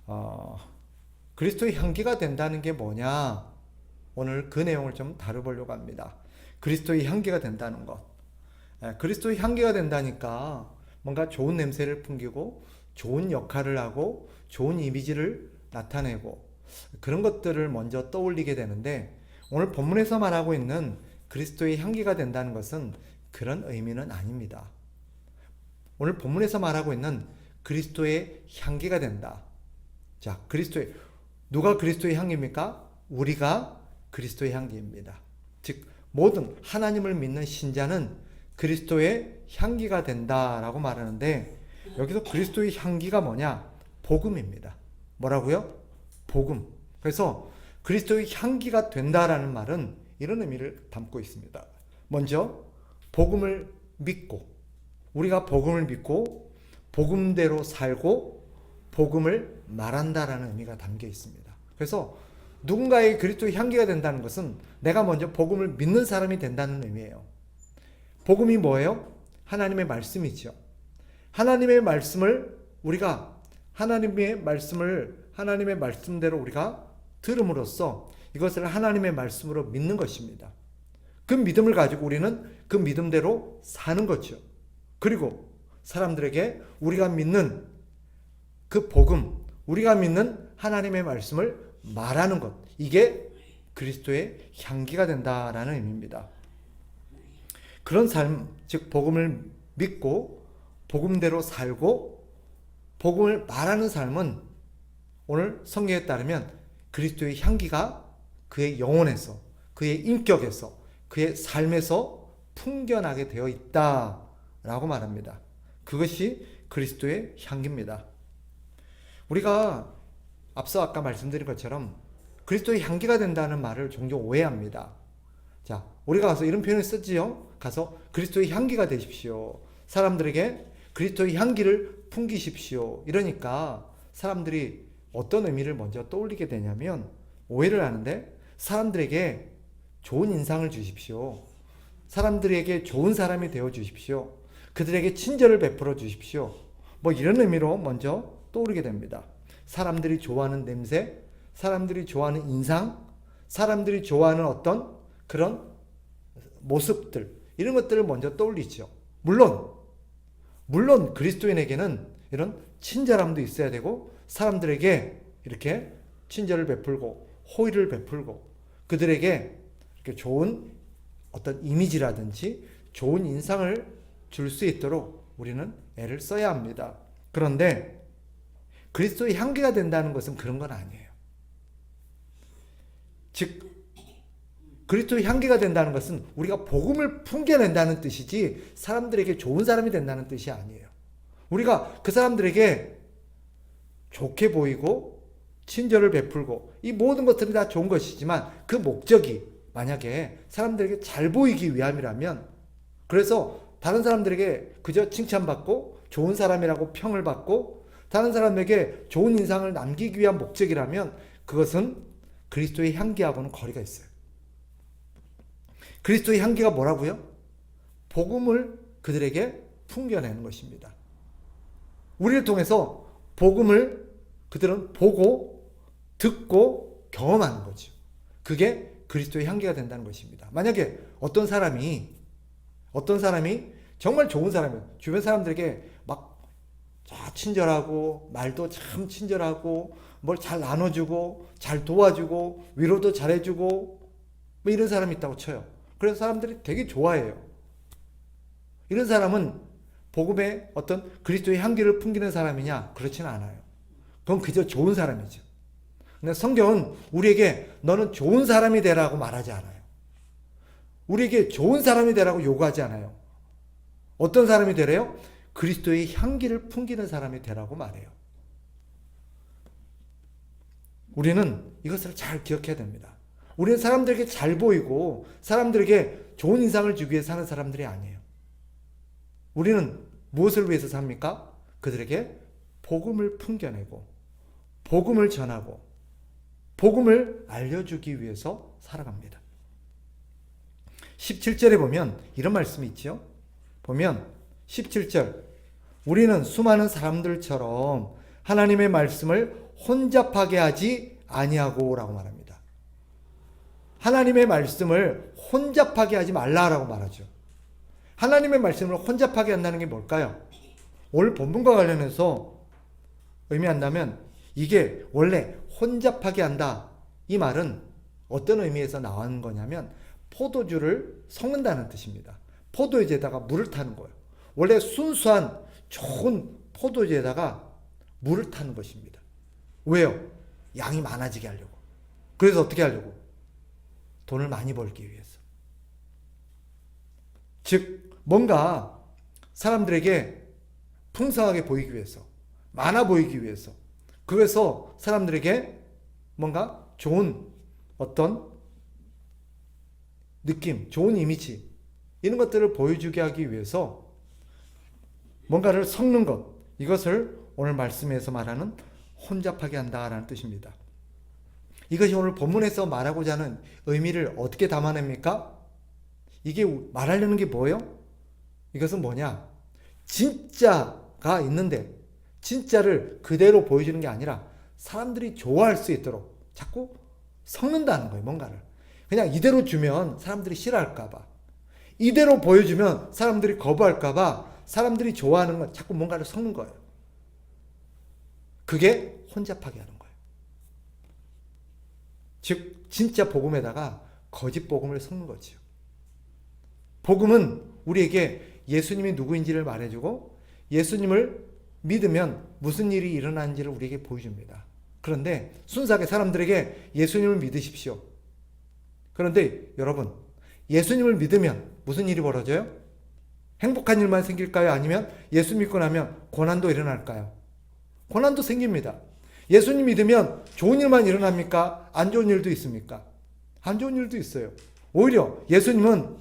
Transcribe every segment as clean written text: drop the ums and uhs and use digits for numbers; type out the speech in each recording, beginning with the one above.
어, 그리스도의 향기가 된다는 게 뭐냐? 오늘 그 내용을 좀 다뤄보려고 합니다. 그리스도의 향기가 된다는 것. 그리스도의 향기가 된다니까 뭔가 좋은 냄새를 풍기고 좋은 역할을 하고 좋은 이미지를 나타내고 그런 것들을 먼저 떠올리게 되는데, 오늘 본문에서 말하고 있는 그리스도의 향기가 된다는 것은 그런 의미는 아닙니다. 오늘 본문에서 말하고 있는 그리스도의 향기가 된다. 자, 누가 그리스도의 향기입니까? 우리가 그리스도의 향기입니다. 즉, 모든 하나님을 믿는 신자는 그리스도의 향기가 된다라고 말하는데, 여기서 그리스도의 향기가 뭐냐? 복음입니다. 뭐라고요? 복음. 그래서 그리스도의 향기가 된다라는 말은 이런 의미를 담고 있습니다. 먼저 복음을 믿고, 우리가 복음을 믿고 복음대로 살고 복음을 말한다라는 의미가 담겨 있습니다. 그래서 누군가의 그리스도의 향기가 된다는 것은 내가 먼저 복음을 믿는 사람이 된다는 의미예요. 복음이 뭐예요? 하나님의 말씀이죠. 하나님의 말씀을 하나님의 말씀대로 우리가 들음으로써 이것을 하나님의 말씀으로 믿는 것입니다. 그 믿음을 가지고 우리는 그 믿음대로 사는 거죠. 그리고 사람들에게 우리가 믿는 그 복음, 우리가 믿는 하나님의 말씀을 말하는 것, 이게 그리스도의 향기가 된다라는 의미입니다. 그런 삶, 즉 복음을 믿고 복음대로 살고 복음을 말하는 삶은 오늘 성경에 따르면 그리스도의 향기가 그의 영혼에서, 그의 인격에서, 그의 삶에서 풍겨나게 되어 있다라고 말합니다. 그것이 그리스도의 향기입니다. 우리가 앞서 아까 말씀드린 것처럼 그리스도의 향기가 된다는 말을 종종 오해합니다. 자, 우리가 가서 이런 표현을 쓰지요. 가서 그리스도의 향기가 되십시오. 사람들에게 그리스도의 향기를 풍기십시오. 이러니까 사람들이 어떤 의미를 먼저 떠올리게 되냐면 오해를 하는데, 사람들에게 좋은 인상을 주십시오. 사람들에게 좋은 사람이 되어 주십시오. 그들에게 친절을 베풀어 주십시오. 뭐 이런 의미로 먼저 떠오르게 됩니다. 사람들이 좋아하는 냄새, 사람들이 좋아하는 인상, 사람들이 좋아하는 어떤 그런 모습들, 이런 것들을 먼저 떠올리죠. 물론 그리스도인에게는 이런 친절함도 있어야 되고, 사람들에게 이렇게 친절을 베풀고 호의를 베풀고 그들에게 이렇게 좋은 어떤 이미지라든지 좋은 인상을 줄 수 있도록 우리는 애를 써야 합니다. 그런데 그리스도의 향기가 된다는 것은 그런 건 아니에요. 즉, 그리스도의 향기가 된다는 것은 우리가 복음을 풍겨낸다는 뜻이지 사람들에게 좋은 사람이 된다는 뜻이 아니에요. 우리가 그 사람들에게 좋게 보이고 친절을 베풀고 이 모든 것들이 다 좋은 것이지만, 그 목적이 만약에 사람들에게 잘 보이기 위함이라면, 그래서 다른 사람들에게 그저 칭찬받고 좋은 사람이라고 평을 받고 다른 사람에게 좋은 인상을 남기기 위한 목적이라면 그것은 그리스도의 향기하고는 거리가 있어요. 그리스도의 향기가 뭐라고요? 복음을 그들에게 풍겨내는 것입니다. 우리를 통해서 복음을 그들은 보고 듣고 경험하는 거죠. 그게 그리스도의 향기가 된다는 것입니다. 만약에 어떤 사람이 정말 좋은 사람이에요. 주변 사람들에게 막 친절하고 말도 참 친절하고 뭘 잘 나눠주고 잘 도와주고 위로도 잘해주고 뭐 이런 사람이 있다고 쳐요. 그래서 사람들이 되게 좋아해요. 이런 사람은 복음의 어떤 그리스도의 향기를 풍기는 사람이냐? 그렇지는 않아요. 그건 그저 좋은 사람이죠. 근데 성경은 우리에게 너는 좋은 사람이 되라고 말하지 않아요. 우리에게 좋은 사람이 되라고 요구하지 않아요. 어떤 사람이 되래요? 그리스도의 향기를 풍기는 사람이 되라고 말해요. 우리는 이것을 잘 기억해야 됩니다. 우리는 사람들에게 잘 보이고 사람들에게 좋은 인상을 주기 위해 사는 사람들이 아니에요. 우리는 무엇을 위해서 삽니까? 그들에게 복음을 풍겨내고 복음을 전하고 복음을 알려주기 위해서 살아갑니다. 17절에 보면 이런 말씀이 있죠. 보면 17절, 우리는 수많은 사람들처럼 하나님의 말씀을 혼잡하게 하지 아니하고라고 말합니다. 하나님의 말씀을 혼잡하게 하지 말라라고 말하죠. 하나님의 말씀을 혼잡하게 한다는 게 뭘까요? 오늘 본문과 관련해서 의미한다면 이게 원래 혼잡하게 한다. 이 말은 어떤 의미에서 나온 거냐면 포도주를 섞는다는 뜻입니다. 포도주에다가 물을 타는 거예요. 원래 순수한 좋은 포도주에다가 물을 타는 것입니다. 왜요? 양이 많아지게 하려고. 그래서 어떻게 하려고? 돈을 많이 벌기 위해서. 즉 뭔가 사람들에게 풍성하게 보이기 위해서, 많아 보이기 위해서, 그래서 사람들에게 뭔가 좋은 어떤 느낌, 좋은 이미지 이런 것들을 보여주게 하기 위해서 뭔가를 섞는 것, 이것을 오늘 말씀에서 말하는 혼잡하게 한다라는 뜻입니다. 이것이 오늘 본문에서 말하고자 하는 의미를 어떻게 담아냅니까? 이게 말하려는 게 뭐예요? 이것은 뭐냐? 진짜가 있는데 진짜를 그대로 보여주는 게 아니라 사람들이 좋아할 수 있도록 자꾸 섞는다는 거예요. 뭔가를 그냥 이대로 주면 사람들이 싫어할까 봐, 이대로 보여주면 사람들이 거부할까 봐 사람들이 좋아하는 건 자꾸 뭔가를 섞는 거예요. 그게 혼잡하게 하는 거예요. 즉 진짜 복음에다가 거짓 복음을 섞는 거지요. 복음은 우리에게 예수님이 누구인지를 말해주고 예수님을 믿으면 무슨 일이 일어나는지를 우리에게 보여줍니다. 그런데 순수하게 사람들에게 예수님을 믿으십시오. 그런데 여러분, 예수님을 믿으면 무슨 일이 벌어져요? 행복한 일만 생길까요? 아니면 예수 믿고 나면 고난도 일어날까요? 고난도 생깁니다. 예수님 믿으면 좋은 일만 일어납니까? 안 좋은 일도 있습니까? 안 좋은 일도 있어요. 오히려 예수님은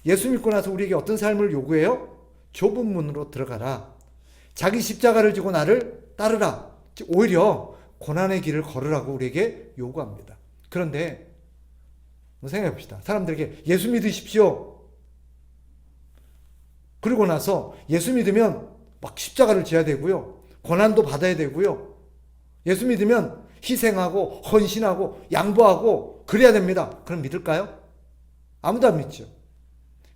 예수 믿고 나서 우리에게 어떤 삶을 요구해요? 좁은 문으로 들어가라. 자기 십자가를 지고 나를 따르라. 오히려 고난의 길을 걸으라고 우리에게 요구합니다. 그런데 생각해 봅시다. 사람들에게 예수 믿으십시오. 그리고 나서 예수 믿으면 막 십자가를 져야 되고요. 고난도 받아야 되고요. 예수 믿으면 희생하고 헌신하고 양보하고 그래야 됩니다. 그럼 믿을까요? 아무도 안 믿죠.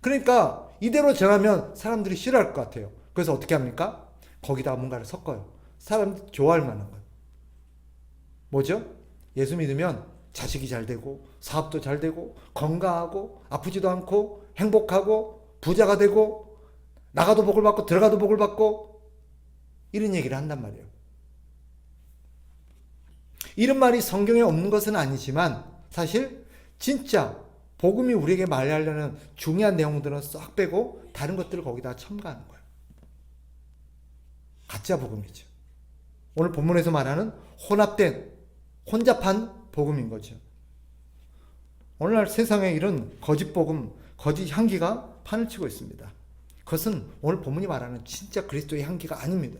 그러니까 이대로 전하면 사람들이 싫어할 것 같아요. 그래서 어떻게 합니까? 거기다가 뭔가를 섞어요. 사람들이 좋아할 만한 것. 뭐죠? 예수 믿으면 자식이 잘 되고 사업도 잘 되고 건강하고 아프지도 않고 행복하고 부자가 되고 나가도 복을 받고 들어가도 복을 받고 이런 얘기를 한단 말이에요. 이런 말이 성경에 없는 것은 아니지만 사실 진짜 복음이 우리에게 말하려는 중요한 내용들은 싹 빼고 다른 것들을 거기다 첨가하는 거예요. 가짜 복음이죠. 오늘 본문에서 말하는 혼합된 혼잡한 복음인 거죠. 오늘날 세상에 이런 거짓 복음, 거짓 향기가 판을 치고 있습니다. 그것은 오늘 본문이 말하는 진짜 그리스도의 향기가 아닙니다.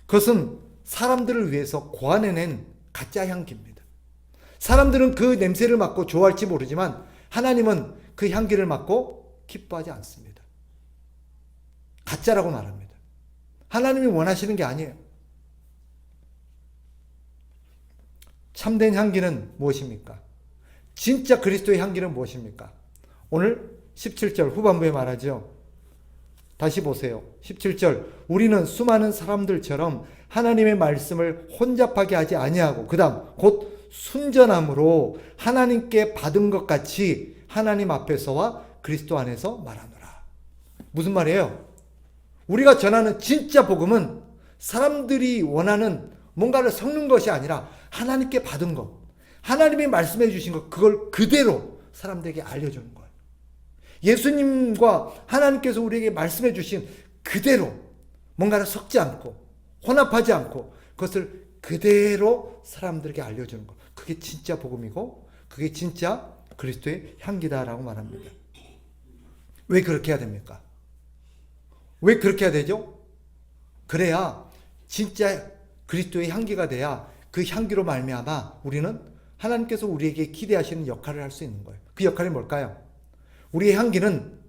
그것은 사람들을 위해서 고안해낸 가짜 향기입니다. 사람들은 그 냄새를 맡고 좋아할지 모르지만 하나님은 그 향기를 맡고 기뻐하지 않습니다. 가짜라고 말합니다. 하나님이 원하시는 게 아니에요. 참된 향기는 무엇입니까? 진짜 그리스도의 향기는 무엇입니까? 오늘 17절 후반부에 말하죠. 다시 보세요. 17절 우리는 수많은 사람들처럼 하나님의 말씀을 혼잡하게 하지 아니하고 그 다음 곧 순전함으로 하나님께 받은 것 같이 하나님 앞에서와 그리스도 안에서 말하노라. 무슨 말이에요? 우리가 전하는 진짜 복음은 사람들이 원하는 뭔가를 섞는 것이 아니라 하나님께 받은 것, 하나님이 말씀해 주신 것, 그걸 그대로 사람들에게 알려주는 거예요. 예수님과 하나님께서 우리에게 말씀해 주신 그대로 뭔가를 섞지 않고 혼합하지 않고 그것을 그대로 사람들에게 알려주는 것. 그게 진짜 복음이고 그게 진짜 그리스도의 향기다라고 말합니다. 왜 그렇게 해야 됩니까? 왜 그렇게 해야 되죠? 그래야 진짜 그리스도의 향기가 돼야 그 향기로 말미암아 우리는 하나님께서 우리에게 기대하시는 역할을 할 수 있는 거예요. 그 역할이 뭘까요? 우리의 향기는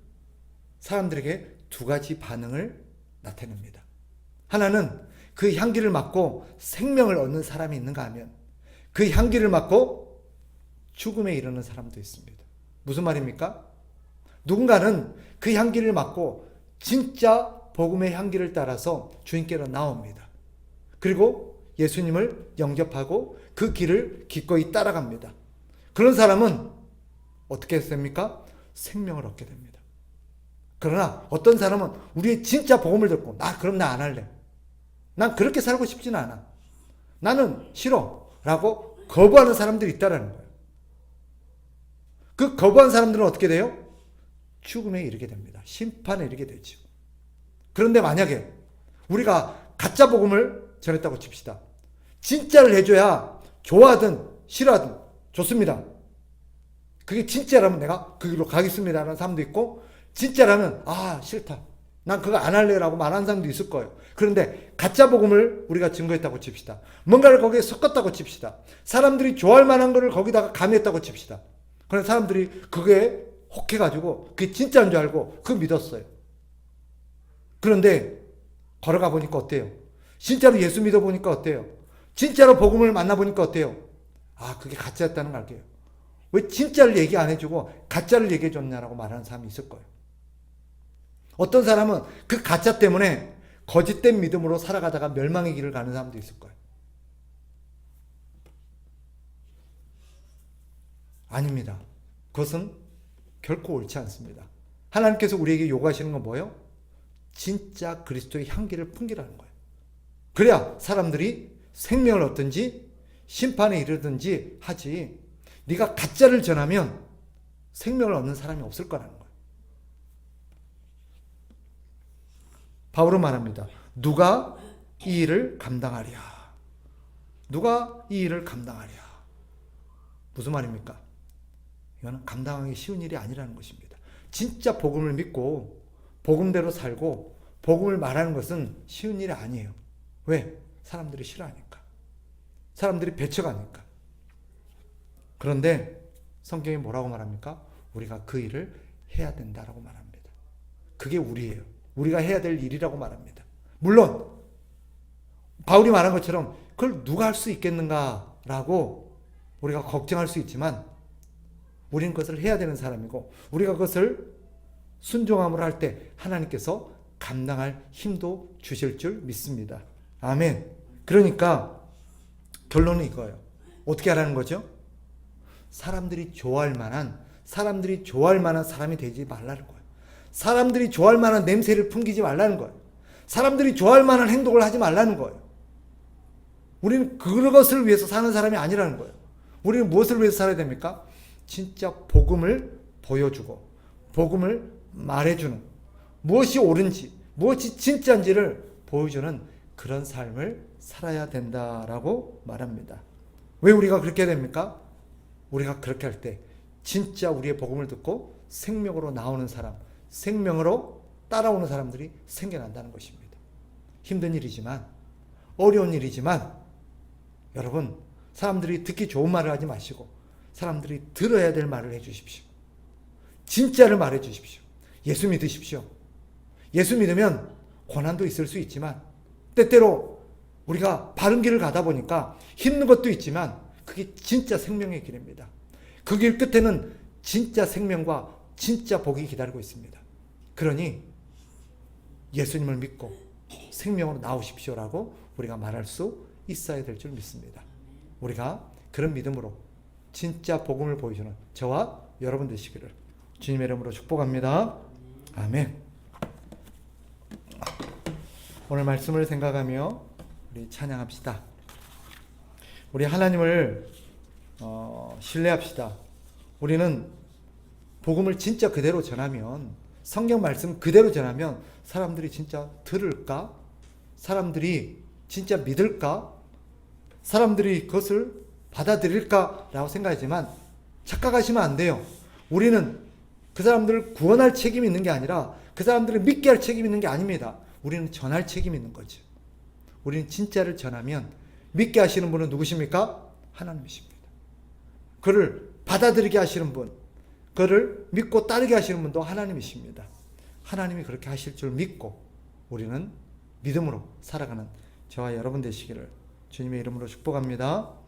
사람들에게 두 가지 반응을 나타냅니다. 하나는 그 향기를 맡고 생명을 얻는 사람이 있는가 하면 그 향기를 맡고 죽음에 이르는 사람도 있습니다. 무슨 말입니까? 누군가는 그 향기를 맡고 진짜 복음의 향기를 따라서 주님께로 나옵니다. 그리고 예수님을 영접하고 그 길을 기꺼이 따라갑니다. 그런 사람은 어떻게 됩니까? 생명을 얻게 됩니다. 그러나 어떤 사람은 우리의 진짜 복음을 듣고 그럼 나 안 할래. 난 그렇게 살고 싶진 않아. 나는 싫어. 라고 거부하는 사람들이 있다는 거예요. 그 거부한 사람들은 어떻게 돼요? 죽음에 이르게 됩니다. 심판에 이르게 되죠. 그런데 만약에 우리가 가짜 복음을 전했다고 칩시다. 진짜를 해줘야 좋아하든 싫어하든 좋습니다. 그게 진짜라면 내가 그 길로 가겠습니다 라는 사람도 있고, 진짜라면 싫다, 난 그거 안 할래 라고 말하는 사람도 있을 거예요. 그런데 가짜 복음을 우리가 증거했다고 칩시다. 뭔가를 거기에 섞었다고 칩시다. 사람들이 좋아할 만한 거를 거기다가 가미했다고 칩시다. 그래서 사람들이 그게 혹해가지고 그게 진짜인 줄 알고 그거 믿었어요. 그런데 걸어가 보니까 어때요? 진짜로 예수 믿어보니까 어때요? 진짜로 복음을 만나보니까 어때요? 그게 가짜였다는 걸 알게요. 왜 진짜를 얘기 안 해주고 가짜를 얘기해줬냐라고 말하는 사람이 있을 거예요. 어떤 사람은 그 가짜 때문에 거짓된 믿음으로 살아가다가 멸망의 길을 가는 사람도 있을 거예요. 아닙니다. 그것은 결코 옳지 않습니다. 하나님께서 우리에게 요구하시는 건 뭐예요? 진짜 그리스도의 향기를 풍기라는 거예요. 그래야 사람들이 생명을 얻든지 심판에 이르든지 하지, 네가 가짜를 전하면 생명을 얻는 사람이 없을 거라는 거예요. 바울은 말합니다. 누가 이 일을 감당하랴? 누가 이 일을 감당하랴? 무슨 말입니까? 이거는 감당하기 쉬운 일이 아니라는 것입니다. 진짜 복음을 믿고 복음대로 살고 복음을 말하는 것은 쉬운 일이 아니에요. 왜? 사람들이 싫어하니까. 사람들이 배척하니까. 그런데 성경이 뭐라고 말합니까? 우리가 그 일을 해야 된다라고 말합니다. 그게 우리예요. 우리가 해야 될 일이라고 말합니다. 물론 바울이 말한 것처럼 그걸 누가 할 수 있겠는가라고 우리가 걱정할 수 있지만, 우리는 그것을 해야 되는 사람이고, 우리가 그것을 순종함으로 할 때 하나님께서 감당할 힘도 주실 줄 믿습니다. 아멘. 그러니까 결론은 이거예요. 어떻게 하라는 거죠? 사람들이 좋아할 만한 사람이 되지 말라는 거예요. 사람들이 좋아할 만한 냄새를 풍기지 말라는 거예요. 사람들이 좋아할 만한 행동을 하지 말라는 거예요. 우리는 그것을 위해서 사는 사람이 아니라는 거예요. 우리는 무엇을 위해서 살아야 됩니까? 진짜 복음을 보여주고 복음을 말해주는, 무엇이 옳은지 무엇이 진짜인지를 보여주는 그런 삶을 살아야 된다라고 말합니다. 왜 우리가 그렇게 해야 됩니까? 우리가 그렇게 할 때 진짜 우리의 복음을 듣고 생명으로 나오는 사람, 생명으로 따라오는 사람들이 생겨난다는 것입니다. 힘든 일이지만, 어려운 일이지만, 여러분, 사람들이 듣기 좋은 말을 하지 마시고 사람들이 들어야 될 말을 해주십시오. 진짜를 말해 주십시오. 예수 믿으십시오. 예수 믿으면 고난도 있을 수 있지만, 때때로 우리가 바른 길을 가다 보니까 힘든 것도 있지만 그게 진짜 생명의 길입니다. 그 길 끝에는 진짜 생명과 진짜 복이 기다리고 있습니다. 그러니 예수님을 믿고 생명으로 나오십시오라고 우리가 말할 수 있어야 될 줄 믿습니다. 우리가 그런 믿음으로 진짜 복음을 보여주는 저와 여러분 되시기를 주님의 이름으로 축복합니다. 아멘. 오늘 말씀을 생각하며 우리 찬양합시다. 우리 하나님을 신뢰합시다. 우리는 복음을 진짜 그대로 전하면, 성경 말씀 그대로 전하면 사람들이 진짜 들을까? 사람들이 진짜 믿을까? 사람들이 그것을 받아들일까라고 생각하지만 착각하시면 안 돼요. 우리는 그 사람들을 구원할 책임이 있는 게 아니라 그 사람들을 믿게 할 책임이 있는 게 아닙니다. 우리는 전할 책임이 있는 거죠. 우리는 진짜를 전하면 믿게 하시는 분은 누구십니까? 하나님이십니다. 그를 받아들이게 하시는 분, 그를 믿고 따르게 하시는 분도 하나님이십니다. 하나님이 그렇게 하실 줄 믿고 우리는 믿음으로 살아가는 저와 여러분 되시기를 주님의 이름으로 축복합니다.